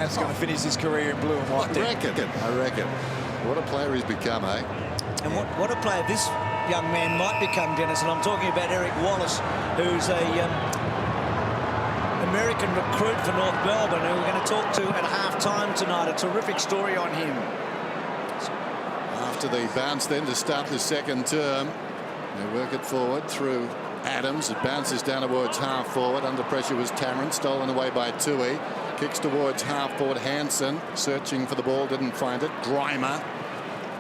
He's going to finish his career in blue and white. I reckon. What a player he's become, eh? And what a player this young man might become, Dennis. And I'm talking about Eric Wallace, who's a American recruit for North Melbourne, who we're going to talk to at half-time tonight. A terrific story on him. After the bounce then to start the second term, they work it forward through Adams. It bounces down towards half-forward. Under pressure was Tarrant, stolen away by Tui. Kicks towards half-forward. Hansen searching for the ball, didn't find it. Grimer,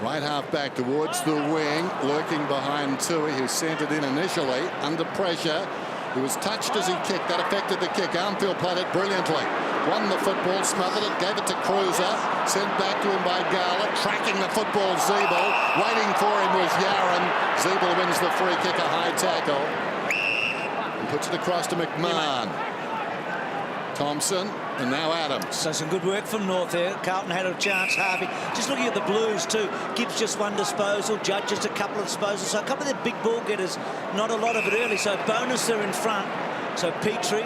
right half back towards the wing, lurking behind Tui, who sent it in initially. Under pressure. He was touched as he kicked. That affected the kick. Armfield played it brilliantly. Won the football, smothered it, gave it to Cruiser. Sent back to him by Garlett. Tracking the football, Zeeble. Waiting for him was Yaron. Zeeble wins the free kick, a high tackle. And puts it across to McMahon. Thompson, and now Adams. So some good work from North there. Carlton had a chance, Harvey. Just looking at the Blues too. Gibbs just one disposal, Judd just a couple of disposals. So a couple of their big ball getters, not a lot of it early. So bonus there in front. So Petrie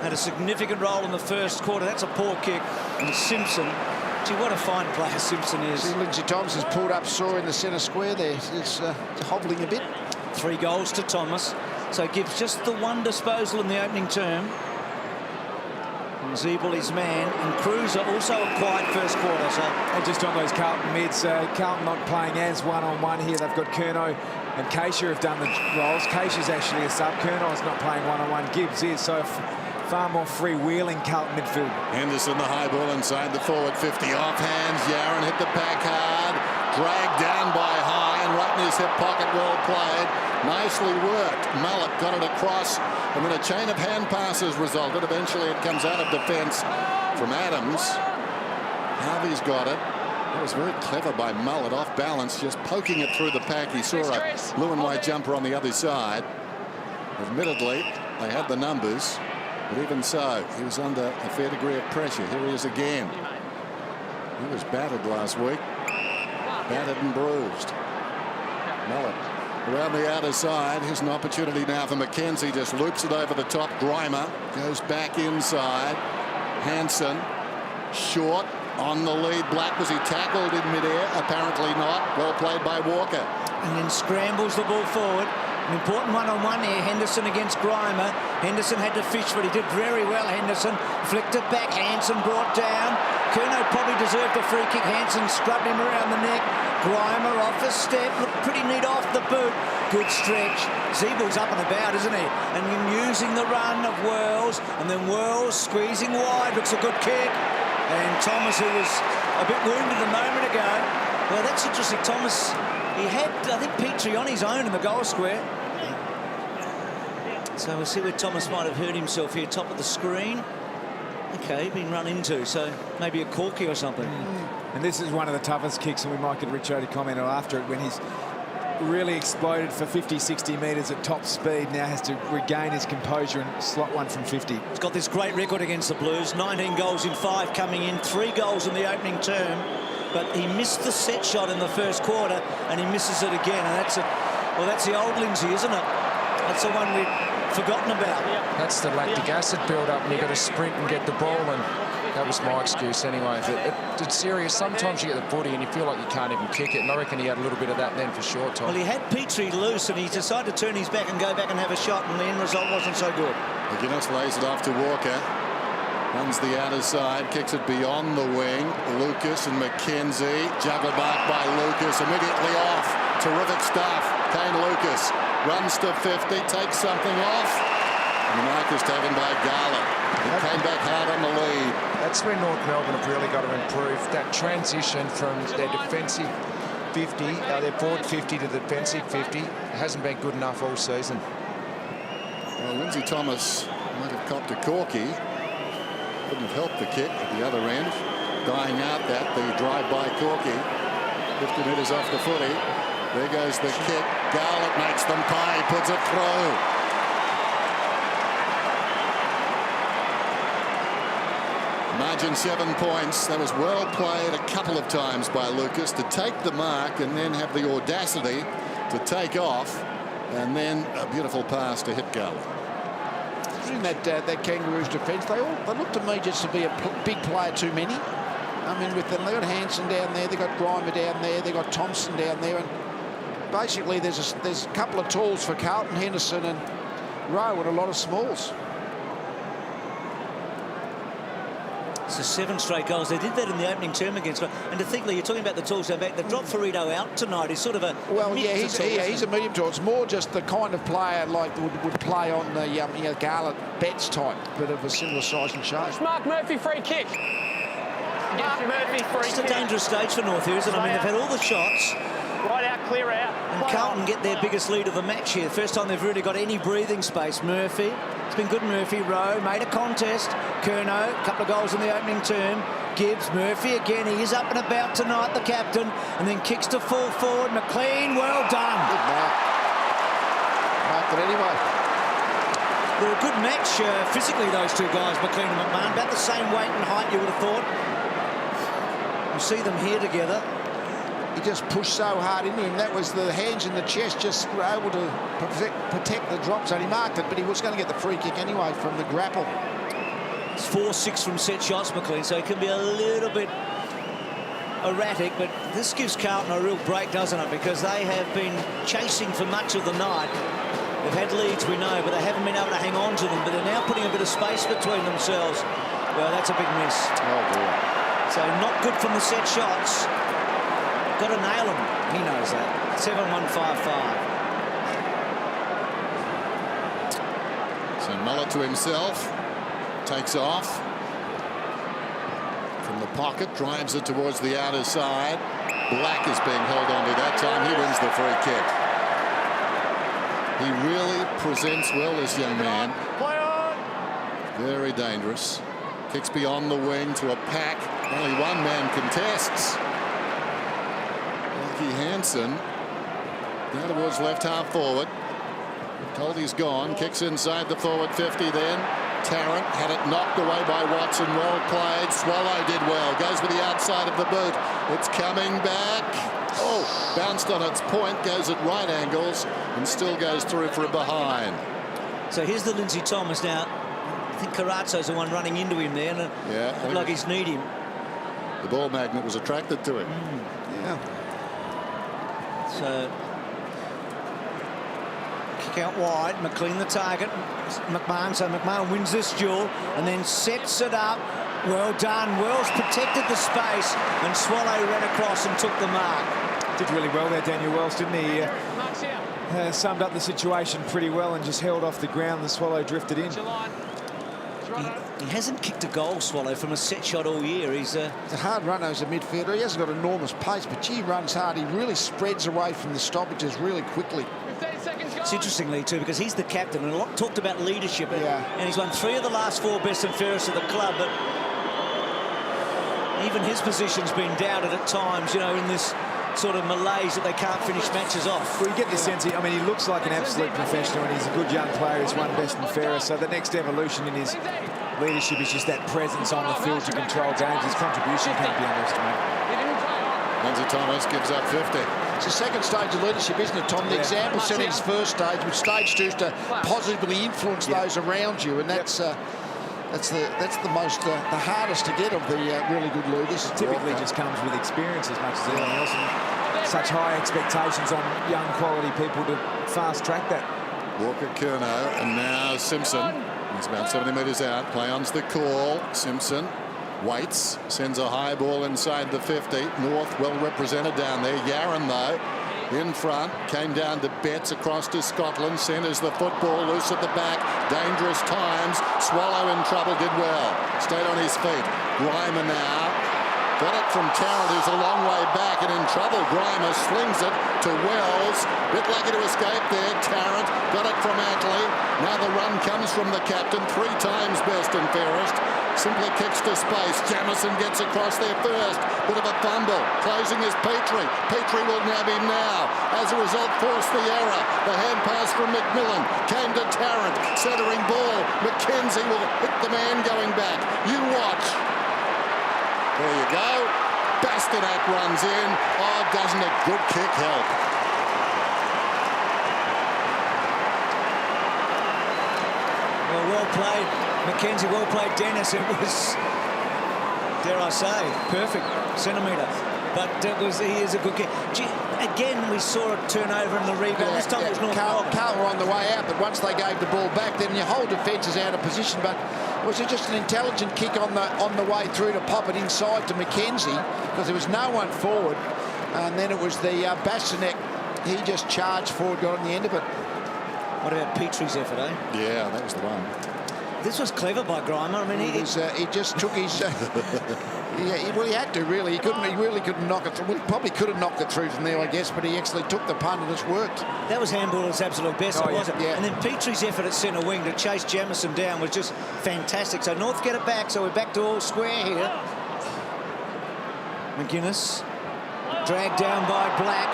had a significant role in the first quarter. That's a poor kick. And Simpson, gee, what a fine player Simpson is. See, Lindsay Thomas has pulled up sore in the centre square there. He's hobbling a bit. 3 goals to Thomas. So Gibbs just the one disposal in the opening term. Zeeble his man, and Cruiser also a quiet first quarter. So And just on those Carlton mids, Carlton not playing as one-on-one here. They've got Curnow and Keisha have done the roles. Keisha's actually a sub. Curnow's not playing one-on-one. Gibbs is, so far more freewheeling Carlton midfield. Henderson, the high ball inside the forward 50. Off hands, Yaron hit the back hard. Dragged down by High and right in his hip pocket. Well played. Nicely worked. Mullet got it across, and then a chain of hand passes resulted. Eventually it comes out of defence from Adams. Harvey's got it. That was very clever by Mullet, off balance, just poking it through the pack. He saw a blue and white jumper on the other side. Admittedly, they had the numbers, but even so, he was under a fair degree of pressure. Here he is again. He was battered last week. Battered and bruised. Mullet around the outer side. Here's an opportunity now for McKenzie. Just loops it over the top. Grimer goes back inside. Hansen short on the lead. Black, was he tackled in midair? Apparently not. Well played by Walker. and then scrambles the ball forward. An important one-on-one here. Henderson against Grimer. Henderson had to fish, but he did very well. Henderson flicked it back. Hansen brought down. Curnow probably deserved a free kick. Hansen scrubbed him around the neck. Grimer off a step. Looked pretty neat off the boot. Good stretch. Zeeble's up and about, isn't he? And using the run of Worles. And then Worles squeezing wide. Looks a good kick. And Thomas, who was a bit wounded a moment ago. Well, that's interesting. Thomas, he had, I think, Petrie on his own in the goal square. So we'll see where Thomas might have hurt himself here, top of the screen. Okay, been run into, so maybe a corky or something. And this is one of the toughest kicks, and we might get Richo to comment on after it, when he's really exploded for 50, 60 metres at top speed. Now has to regain his composure and slot one from 50. He's got this great record against the Blues. 19 goals in 5 coming in, 3 goals in the opening term. But he missed the set shot in the first quarter, and he misses it again. And that's well, that's the old Lindsay, isn't it? That's the one we've forgotten about. That's the lactic acid build-up, and you've got to sprint and get the ball, and that was my excuse anyway. But it's serious. Sometimes you get the footy and you feel like you can't even kick it, and I reckon he had a little bit of that then for sure, Tom. Well, he had Petrie loose, and he decided to turn his back and go back and have a shot, and the end result wasn't so good. McGuinness lays it off to Walker. Runs the outer side, kicks it beyond the wing. Lucas and McKenzie. Juggle mark by Lucas, immediately off. Terrific stuff. Kane Lucas runs to 50, takes something off. And the mark is taken by Garlett. He came back hard on the lead. That's where North Melbourne have really got to improve. That transition from their defensive 50, their forward 50 to the defensive 50, hasn't been good enough all season. Well, Lindsay Thomas might have copped a corky. Wouldn't have helped the kick at the other end. Dying out that, the drive-by corky. 50 metres off the footy. There goes the kick. Garlett makes them pay, puts it through. Margin 7 points. That was well played a couple of times by Lucas to take the mark and then have the audacity to take off. And then a beautiful pass to hit Garlett. considering that Kangaroos defence, they look to me just to be a big player too many. I mean, with them, they've got Hansen down there, they've got Grimer down there, they've got Thompson down there, and basically there's a couple of tools for Carlton, Henderson and Rowe, and a lot of smalls. So 7 straight goals. They did that in the opening term against. And to think that you're talking about the tools back, they dropped Ferrito out tonight. He's sort of a he's a medium tall. It's more just the kind of player like would play on the Garlett Betts type, bit of a similar size and shape. Mark Murphy free kick. Mark Murphy free It's kick. a dangerous stage for North here, isn't it? I mean, they've had all the shots. Right out, clear out. And Carlton get their biggest lead of the match here. First time they've really got any breathing space. Murphy, it's been good. Murphy, Rowe, made a contest. Curnow, a couple of goals in the opening term. Gibbs, Murphy again. He is up and about tonight, the captain. And then kicks to full forward. McLean, well done. Good mark. Marked it anyway. They're a good match physically, those two guys, McLean and McMahon. About the same weight and height, you would have thought. You see them here together. He just pushed so hard into him. That was the hands in the chest, just were able to protect the drop zone. He marked it, but he was going to get the free kick anyway from the grapple. It's 4-6 from set shots, McLean, so it can be a little bit erratic, but this gives Carlton a real break, doesn't it? Because they have been chasing for much of the night. They've had leads, we know, but they haven't been able to hang on to them. But they're now putting a bit of space between themselves. Well, that's a big miss. Oh, boy. So not good from the set shots. Got to nail him. He knows that. 7-1-5-5. So Muller to himself, takes off from the pocket, drives it towards the outer side. Black is being held onto that time. He wins the free kick. He really presents well, this young man. Very dangerous. Kicks beyond the wing to a pack. Only one man contests. Lucky Hansen down towards left half forward. Told he's gone. Kicks inside the forward 50 then. Tarrant had it knocked away by Watson. Well played. Swallow did well. Goes with the outside of the boot. It's coming back. Oh, bounced on its point. Goes at right angles and still goes through for a behind. So here's the Lindsay Thomas now. I think Carazzo's the one running into him there, and it looked like he's kneed him. The ball magnet was attracted to him. Yeah. So kick out wide. McLean the target. McMahon. So McMahon wins this duel and then sets it up. Well done. Wells protected the space, and Swallow ran across and took the mark. Did really well there, Daniel Wells, didn't he? Mark's here. Summed up the situation pretty well and just held off the ground. The Swallow drifted in. He hasn't kicked a goal, Swallow, from a set shot all year. He's a hard runner as a midfielder. He hasn't got enormous pace, but gee, he runs hard. He really spreads away from the stoppages really quickly. 15 seconds gone. It's interestingly too, because he's the captain and a lot talked about leadership. Yeah. And he's won 3 of the last 4 best and fairest of the club, but even his position's been doubted at times, you know, in this sort of malaise that they can't finish matches off. Well, you get the sense, I mean, he looks like an absolute professional and he's a good young player. He's won best and fairest. So the next evolution in his leadership is just that presence on the field to control games. His contribution can't be underestimated. Lindsay Thomas gives up 50. It's the second stage of leadership, isn't it, Tom? The example setting his first stage, with stage 2 is to positively influence those around you, and that's the hardest to get of the really good leaders. Typically just comes with experience as much as anything else, and such high expectations on young quality people to fast track that. Walker, Curnow, and now Simpson. He's about 70 metres out. Play on's the call. Simpson waits, sends a high ball inside the 50. North well represented down there. Yaron, though, in front, came down to Betts across to Scotland. Centres the football loose at the back. Dangerous times. Swallow in trouble, did well. Stayed on his feet. Grimer now. Got it from Tarrant, who's a long way back and in trouble. Grimer slings it to Wells. Bit lucky to escape there. Tarrant got it from Atley. Now the run comes from the captain. 3 times best and fairest. Simply kicks to space. Jamison gets across there first. Bit of a fumble. Closing is Petrie. Petrie will nab him now. As a result, forced the error. The hand pass from McMillan came to Tarrant. Centering ball. McKenzie will hit the man going back. You watch. There you go. Bastanak runs in. Oh, doesn't a good kick help? Well played, Mackenzie. Well played, Dennis. It was, dare I say, perfect centimetre. But he is a good kick. Again, we saw a turnover in the rebound. This time it was North Melbourne. Carlton were on the way out, but once they gave the ball back, then your whole defence is out of position. But it was just an intelligent kick on the way through to pop it inside to Mackenzie, because there was no one forward. And then it was the Bastianek. He just charged forward, got on the end of it. What about Petrie's effort, eh? Yeah, that was the one. This was clever by Grimer. I mean, he just took his... well, he had to, really. He really couldn't knock it through. Well, he probably could have knocked it through from there, I guess, but he actually took the punt and it's worked. That was handball at its absolute best, wasn't it? Yeah. And then Petrie's effort at centre wing to chase Jamison down was just fantastic. So North get it back, so we're back to all square here. McGuinness, dragged down by Black.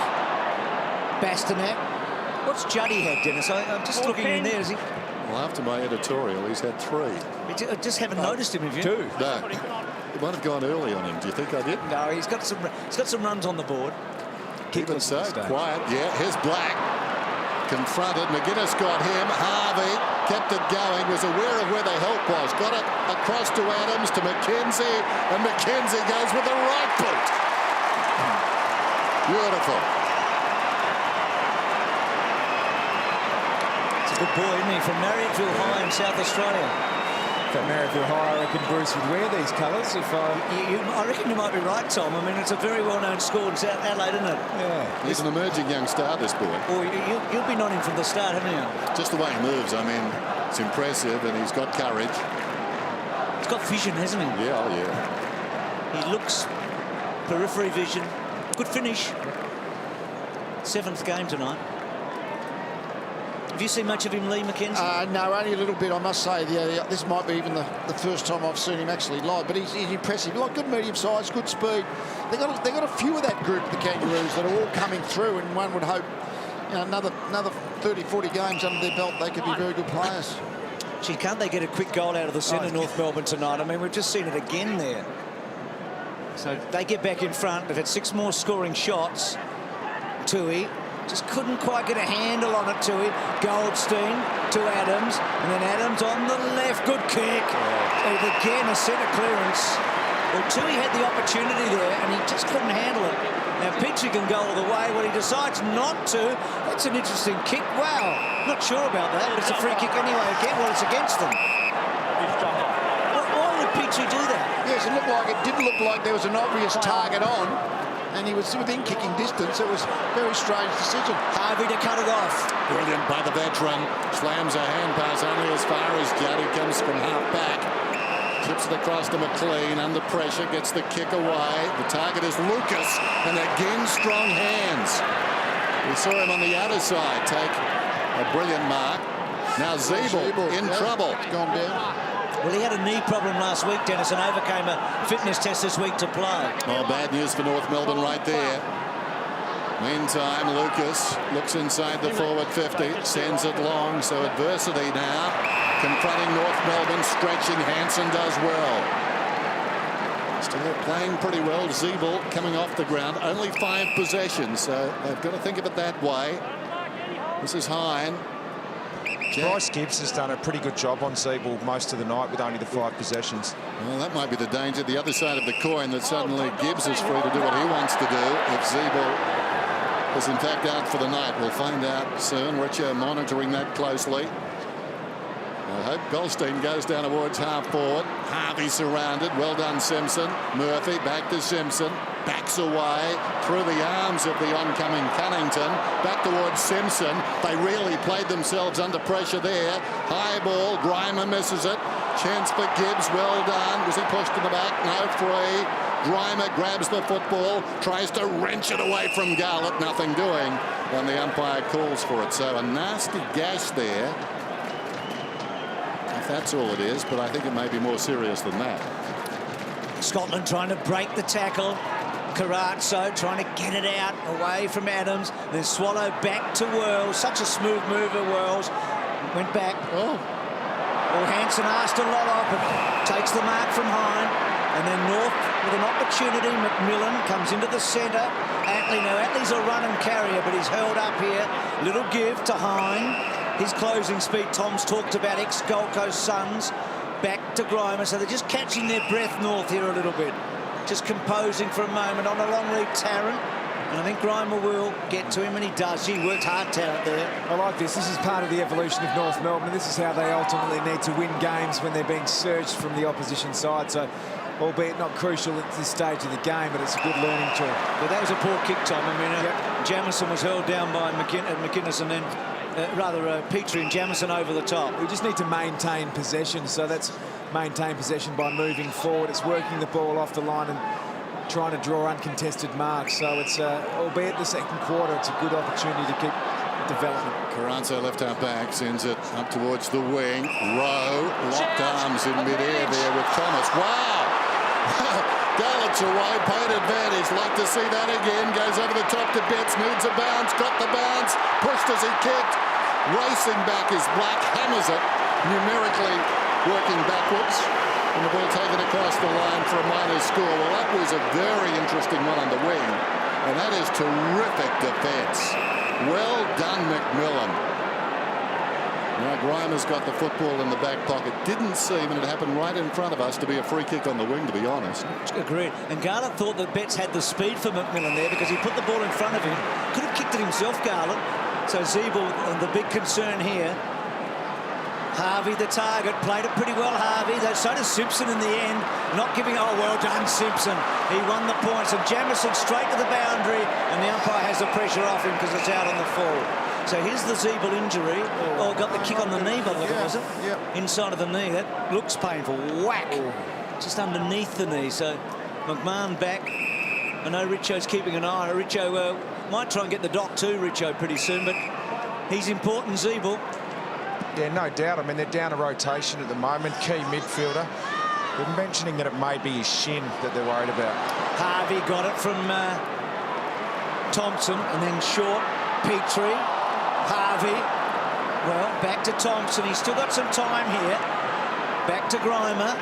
Bastianek. What's Juddy had, Dennis? I'm just looking in there. Is he? Well, after my editorial, he's had 3. I just haven't noticed him, have you? 2. No, it might have gone early on him. Do you think I did? No, he's got some runs on the board. Even so, quiet. Yeah, here's Black. Confronted. McGuinness got him. Harvey kept it going. Was aware of where the help was. Got it across to Adams, to Mackenzie. And Mackenzie goes with the right boot. Beautiful. Good boy, isn't he, from Marriottville High in South Australia. From Marriottville High, I reckon Bruce would wear these colours if I reckon you might be right, Tom. I mean, it's a very well-known school in South Adelaide, isn't it? Yeah. He's an emerging young star, this boy. Well, you've been on him from the start, haven't you? Just the way he moves, I mean, it's impressive, and he's got courage. He's got vision, hasn't he? Yeah, oh yeah. He looks periphery vision. Good finish. 7th game tonight. Have you seen much of him, Lee Mackenzie? No, only a little bit, I must say. This might be even the first time I've seen him actually live, but he's impressive. Like, good medium size, good speed. They got a few of that group, the Kangaroos, that are all coming through, and one would hope, you know, another 30, 40 games under their belt, they could be very good players. Gee, can't they get a quick goal out of the centre, North Melbourne, tonight? I mean, we've just seen it again there. So they get back in front. They've had 6 more scoring shots. Tui just couldn't quite get a handle on it. Tui. Goldstein to Adams, and then Adams on the left. Good kick. Again, a centre clearance. Well, Tui had the opportunity there, and he just couldn't handle it. Now, Petrie can go all the way. Well, he decides not to. That's an interesting kick. Wow. Not sure about that, but it's a free kick anyway. Again, well, it's against them. Why would Petrie do that? Yes, it didn't look like there was an obvious target on, and he was within kicking distance. It was a very strange decision. Harvey to cut it off. Brilliant by the veteran. Slams a hand pass only as far as Juddy comes from half back. Chips it across to McLean under pressure, gets the kick away. The target is Lucas, and again strong hands. We saw him on the outer side take a brilliant mark. Now Zeeble in trouble. It's gone down. Well, he had a knee problem last week, Dennis, and overcame a fitness test this week to play. Oh, bad news for North Melbourne right there. Meantime, Lucas looks inside the forward 50, sends it long, so adversity now. Confronting North Melbourne, stretching. Hansen does well. Still playing pretty well. Zeeble coming off the ground. Only 5 possessions, so they've got to think of it that way. This is Hine. Bryce Gibbs has done a pretty good job on Zeeble most of the night with only the 5 possessions. Well, that might be the danger. The other side of the coin, that suddenly Gibbs is free to do what he wants to do. If Zeeble is in fact out for the night, we'll find out soon. Richer monitoring that closely. I hope Goldstein goes down towards half forward. Harvey surrounded. Well done, Simpson. Murphy back to Simpson. Backs away through the arms of the oncoming Cunnington. Back towards Simpson. They really played themselves under pressure there. High ball. Grimer misses it. Chance for Gibbs. Well done. Was he pushed to the back? No, free. Grimer grabs the football. Tries to wrench it away from Garlett. Nothing doing. And the umpire calls for it. So a nasty gash there. If that's all it is, but I think it may be more serious than that. Scotland trying to break the tackle. Carazzo trying to get it out away from Adams. Then Swallow back to Worls. Such a smooth mover, Worls. Went back. Well, Hansen asked a lot of, but takes the mark from Hine. And then North with an opportunity. McMillan comes into the centre. Atley, now Atley's a run and carrier, but he's held up here. Little give to Hine. his closing speed. Tom's talked about ex-Gold Coast Suns. Back to Grimer, so they're just catching their breath north here a little bit. Just composing for a moment on a long lead Tarrant. And I think Grimer will get to him, and he does. He worked hard, Tarrant, there. I like this. This is part of the evolution of North Melbourne. This is how they ultimately need to win games when they're being surged from the opposition side. So, albeit not crucial at this stage of the game, but it's a good learning tool. But that was a poor kick, Tom. I mean, Jamison was held down by McInnes, and then Petrie and Jamison over the top. We just need to maintain possession. So that's maintain possession by moving forward. It's working the ball off the line and trying to draw uncontested marks. So it's, albeit the second quarter, it's a good opportunity to keep development. Carranza, left half back, sends it up towards the wing. Rowe, locked arms in mid-air there with Thomas. Wow! Garlett's away, paid advantage. Like to see that again. Goes over the top to Betts, needs a bounce, got the bounce, pushed as he kicked. Racing back is Black, hammers it, numerically working backwards. And the ball taken across the line for a minor score. Well, that was a very interesting one on the wing. And that is terrific defence. Well done, McMillan. Now Grimer's got the football in the back pocket. Didn't seem, and it happened right in front of us, to be a free kick on the wing, to be honest. Agreed. And Garlett thought that Betts had the speed for McMillan there because he put the ball in front of him. Could have kicked it himself, Garlett. So Zeeble, and the big concern here. Harvey, the target, played it pretty well, Harvey. So does Simpson in the end, not giving... Oh, well done, Simpson. He won the points. And Jamison straight to the boundary, and the umpire has the pressure off him because it's out on the full. So here's the Zeeble injury. Oh, got the kick on the knee, by the look, was it? Yeah. Inside of the knee. That looks painful. Whack. Just underneath the knee. So McMahon back. I know Richo's keeping an eye on it. Richo might try and get the doc too, Richo, pretty soon, but he's important, Zeeble. Yeah, no doubt. I mean, they're down a rotation at the moment. Key midfielder. We're mentioning that it may be his shin that they're worried about. Harvey got it from Thompson, and then short, Petrie. Harvey, well, back to Thompson. He's still got some time here. Back to Grimer.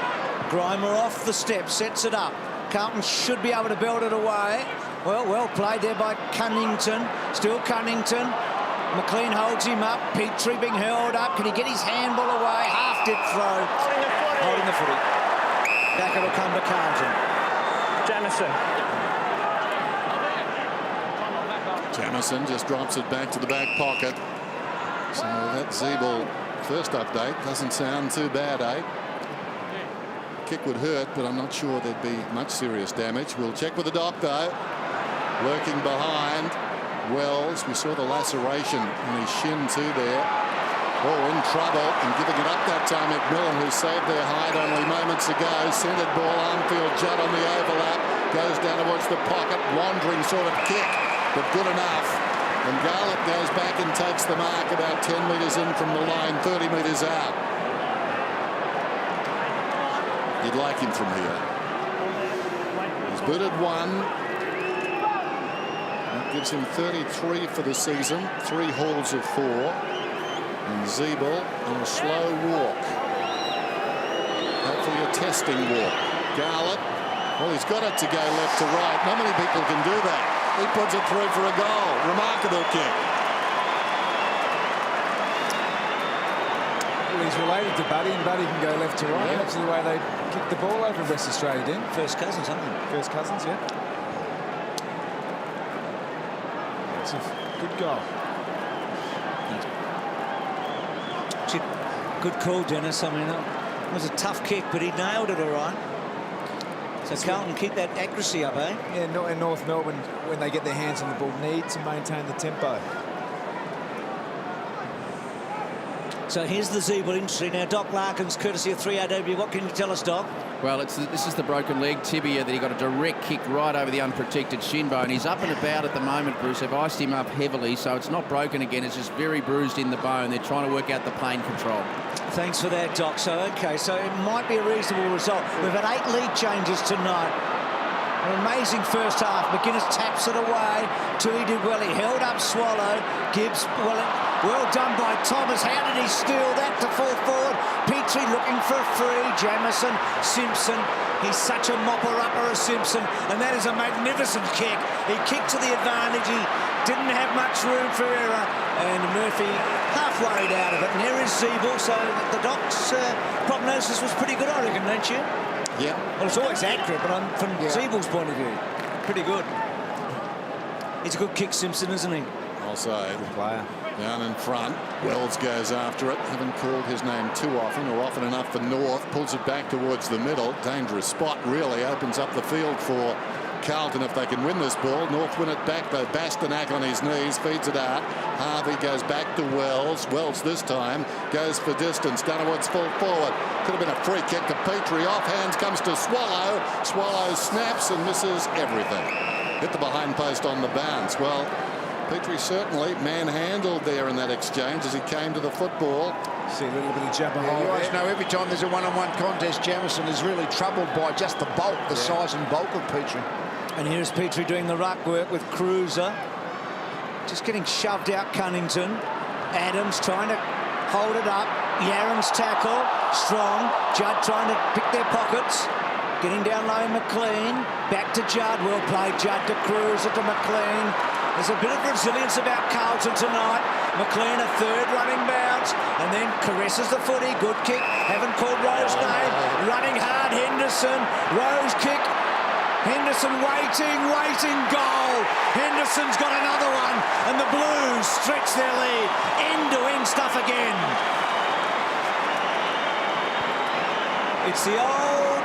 Grimer off the step, sets it up. Carlton should be able to belt it away. Well played there by Cunnington. Still Cunnington. McLean holds him up. Petrie being held up. Can he get his handball away? Half-dip throw. Holding the footy. Back it'll come to Carlton. Jamison just drops it back to the back pocket. So that Zeeble first update doesn't sound too bad, eh? Kick would hurt, but I'm not sure there'd be much serious damage. We'll check with the doc, though. Working behind. Wells, we saw the laceration in his shin too there. Oh, in trouble and giving it up that time. McMillan, who saved their hide only moments ago. Centered ball, Armfield, Judd on the overlap. Goes down towards the pocket. Wandering sort of kick, but good enough. And Garlett goes back and takes the mark about 10 metres in from the line, 30 metres out. You'd like him from here. He's booted one. That gives him 33 for the season, 3 hauls of 4. And Zeeble on a slow walk. Hopefully a testing walk. Garlett, well, he's got it to go left to right. Not many people can do that. He puts it through for a goal. Remarkable kick. Well, he's related to Buddy, and Buddy can go left to right. That's the way they kick the ball over in West Australia, didn't it? First cousins, haven't they? First cousins, yeah. It's a good goal. Good call, Dennis. I mean, it was a tough kick, but he nailed it all right. So Carlton keep that accuracy up, eh? Yeah, and North Melbourne, when they get their hands on the ball, need to maintain the tempo. So here's the Zeeble entry. Now, Doc Larkins, courtesy of 3AW. What can you tell us, Doc? Well, this is the broken leg tibia that he got a direct kick right over the unprotected shin bone. He's up and about at the moment, Bruce. They've iced him up heavily, so it's not broken again. It's just very bruised in the bone. They're trying to work out the pain control. Thanks for that, Doc. So, OK, so it might be a reasonable result. We've had 8 lead changes tonight. An amazing first half. McInnes taps it away. Tui did well. He held up Swallow. Gibbs, well, Well done by Thomas. How did he steal that to fall forward? Petrie looking for a free. Jamison, Simpson. He's such a mopper-upper as Simpson. And that is a magnificent kick. He kicked to the advantage. He didn't have much room for error. And Murphy half worried out of it. And there is Zeeble. So the Doc's prognosis was pretty good, I reckon, don't you? Yeah. Well, it's always accurate, but from Zeeble's point of view, pretty good. He's a good kick, Simpson, isn't he? Also, Good player. down in front, Wells goes after it. Haven't called his name too often, or often enough for North. Pulls it back towards the middle. Dangerous spot, really. Opens up the field for Carlton if they can win this ball. North win it back, though. Bastanak on his knees, feeds it out. Harvey goes back to Wells. Wells this time goes for distance. Dunawoods fall forward. Could have been a free kick to Petrie. Off hands comes to Swallow. Swallow snaps and misses everything. Hit the behind post on the bounce. Well, Petrie certainly manhandled there in that exchange as he came to the football. See a little bit of jabber hole You guys there. know every time there's a one-on-one contest, Jamison is really troubled by just the bulk, the size and bulk of Petrie. And here's Petrie doing the ruck work with Cruiser. Just getting shoved out, Cunnington. Adams trying to hold it up. Yaron's tackle. Strong. Judd trying to pick their pockets. Getting down low, McLean. Back to Judd. Well played, Judd to Cruiser to McLean. There's a bit of resilience about Carlton tonight. McLean a third running bounce and then caresses the footy. Good kick. Haven't called Rowe's name. Running hard, Henderson. Rowe's kick. Henderson waiting, goal. Henderson's got another one, and the Blues stretch their lead. End-to-end stuff again. It's the old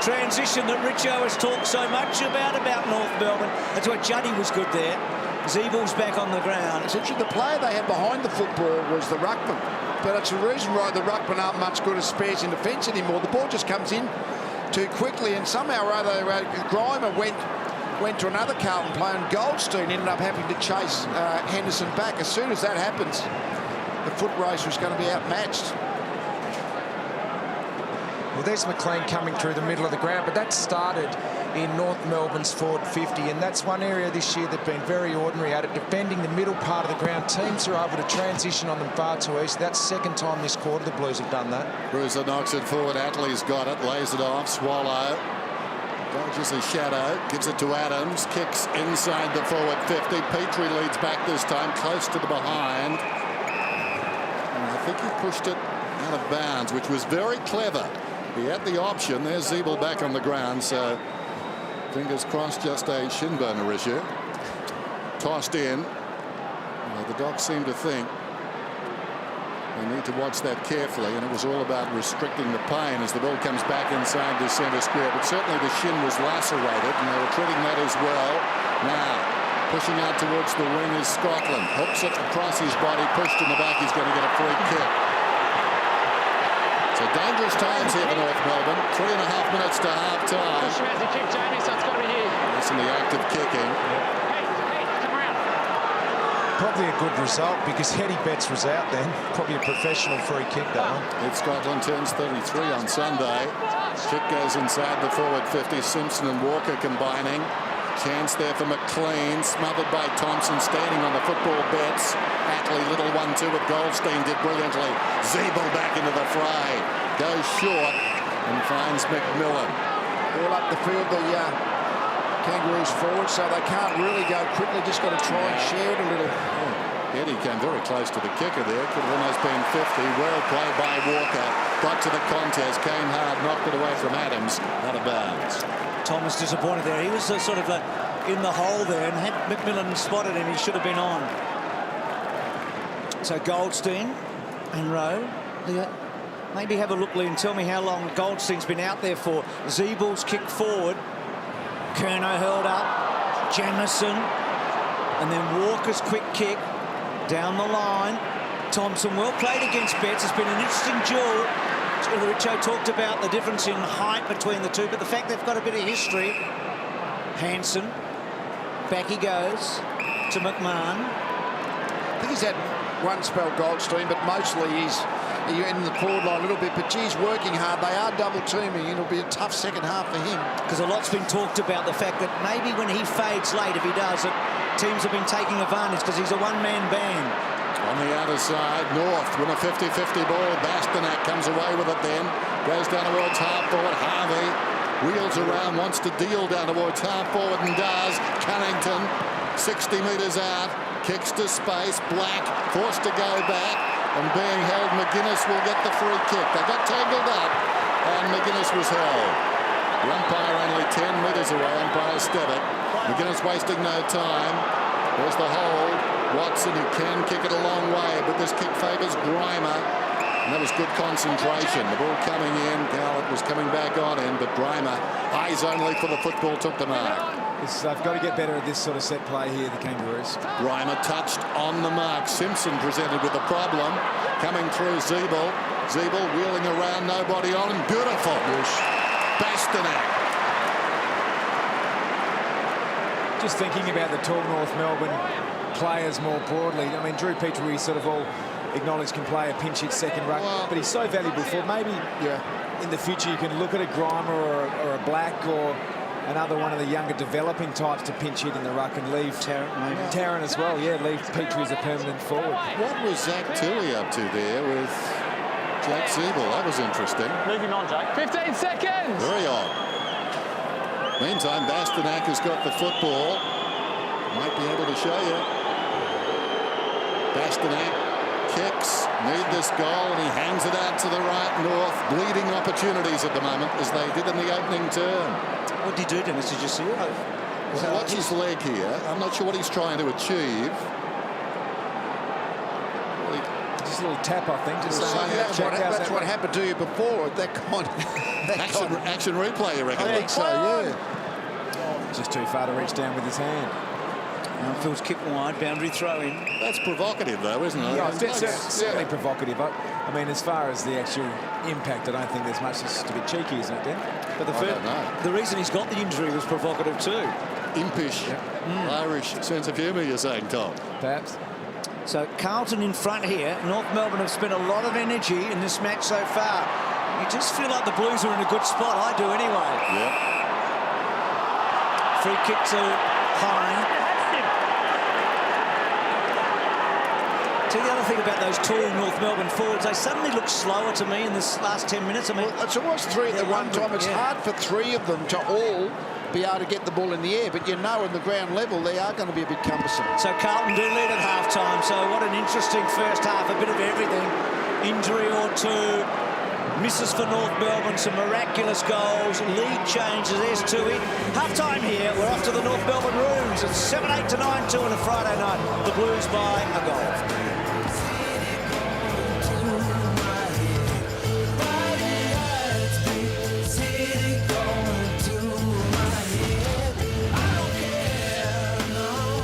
transition that Richo has talked so much about North Melbourne. That's why Juddy was good there. Zeeble's back on the ground. It's interesting, the player they had behind the football was the ruckman. But it's the reason why the ruckman aren't much good as spares in defence anymore. The ball just comes in too quickly, and somehow or other Grimer went to another Carlton player, and Goldstein ended up having to chase Henderson back. As soon as that happens, the foot race was going to be outmatched. Well, there's McLean coming through the middle of the ground, but that started in North Melbourne's forward 50, and that's one area this year they've been very ordinary at it, defending the middle part of the ground. Teams are able to transition on them far too easy. That's second time this quarter the Blues have done that. Bruiser knocks it forward. Attlee's got it, lays it off. Swallow dodges a shadow, gives it to Adams, kicks inside the forward 50. Petrie leads back this time, close to the behind. And I think he pushed it out of bounds, which was very clever. He had the option. There's Zeeble back on the ground, so fingers crossed, just a shin boner issue. Tossed in. Well, the Dogs seem to think they need to watch that carefully, and it was all about restricting the pain as the ball comes back inside the centre square. But certainly the shin was lacerated, and they were treating that as well. Now, pushing out towards the wing is Scotland. Hooks it across his body, pushed in the back. He's going to get a free kick. So dangerous times here for North Melbourne. 3.5 minutes to half-time. Push him as he kicked Jamie, so it's got to be here. That's in the act of kicking. Hey, come around. Probably a good result because Eddie Betts was out then. Probably a professional free kick, that one. If Scotland turns 33 on Sunday. Kick goes inside the forward 50. Simpson and Walker combining. Chance there for McLean, smothered by Thompson, standing on the football bets. Attlee, little 1-2 with Goldstein, did brilliantly. Zeeble back into the fray. Goes short and finds McMillan. All up the field, the Kangaroos forward, so they can't really go quickly, just got to try and share it a little. Eddie came very close to the kicker there. Could have almost been 50. Well played by Walker. Got to the contest, came hard, knocked it away from Adams. Out of bounds. Thomas disappointed there. He was sort of in the hole there, and had McMillan spotted him, he should have been on. So Goldstein and Rowe. Maybe have a look, Lee, and tell me how long Goldstein's been out there for. Zeeble's kick forward. Curnow held up. Jamison. And then Walker's quick kick down the line. Thompson well played against Betts. It's been an interesting duel. Richo talked about the difference in height between the two, but the fact they've got a bit of history. Hansen. Back he goes to McMahon. I think he's had one spell, Goldstein, but mostly he's in the forward line a little bit. But geez, working hard. They are double teaming. It'll be a tough second half for him. Because a lot's been talked about the fact that maybe when he fades late, if he does, that teams have been taking advantage because he's a one-man band. On the outer side, North win a 50-50 ball. Bastanak comes away with it then. Goes down towards half forward. Harvey wheels around, wants to deal down towards half forward and does. Cunnington, 60 metres out, kicks to space. Black forced to go back and being held. McGuinness will get the free kick. They got tangled up and McGuinness was held. The umpire only 10 metres away. Umpire Stevitt. McGuinness wasting no time. There's the hold. Watson, who can kick it a long way, but this kick favours Grimer. And that was good concentration. The ball coming in. Garlett was coming back on him, but Grimer, eyes only for the football, took the mark. They've got to get better at this sort of set play here, the Kangaroos. Grimer touched on the mark. Simpson presented with the problem. Coming through Zeeble. Zeeble wheeling around, nobody on him. Beautiful. Bastanak. Just thinking about the tall North Melbourne players more broadly. I mean, Drew Petrie, we sort of all acknowledge can play a pinch hit second ruck, but he's so valuable for maybe in the future you can look at a Grimer or a Black or another one of the younger developing types to pinch hit in the ruck and leave Tarrant as well. Yeah, leave Petrie as a permanent forward. What was Zach Tilley up to there with Jack Zeeble? That was interesting. Move him on, Jack. 15 seconds! Very odd. Meantime, Bastanak has got the football. Might be able to show you. Bastanak kicks, need this goal, and he hangs it out to the right. North bleeding opportunities at the moment, as they did in the opening term. What did he do, Dennis? Did you see it? So watch his leg here. I'm not sure what he's trying to achieve. Just a little tap, I think. Just That's what happened to you before. That kind of action replay, you reckon? I think so, yeah. Just too far to reach down with his hand. Phil's kick wide, boundary throw in. That's provocative, though, isn't it? Yeah, certainly provocative. I mean, as far as the actual impact, I don't think there's much. It's just a bit cheeky, isn't it, Dan? But the reason he's got the injury was provocative too. Impish, Irish sense of humour, you're saying, Tom? Perhaps. So Carlton in front here. North Melbourne have spent a lot of energy in this match so far. You just feel like the Blues are in a good spot. I do anyway. Yeah. Free kick to Hine. See, the other thing about those tall North Melbourne forwards, they suddenly look slower to me in this last 10 minutes. I mean, it's almost three at the one time. It's hard for three of them to all be able to get the ball in the air, but you know in the ground level they are going to be a bit cumbersome. So Carlton do lead at half-time, so what an interesting first half, a bit of everything. Injury or two, misses for North Melbourne, some miraculous goals, lead changes, there's Tui. Half-time here, we're off to the North Melbourne rooms. It's 7-8 to 9-2 on a Friday night. The Blues by a goal.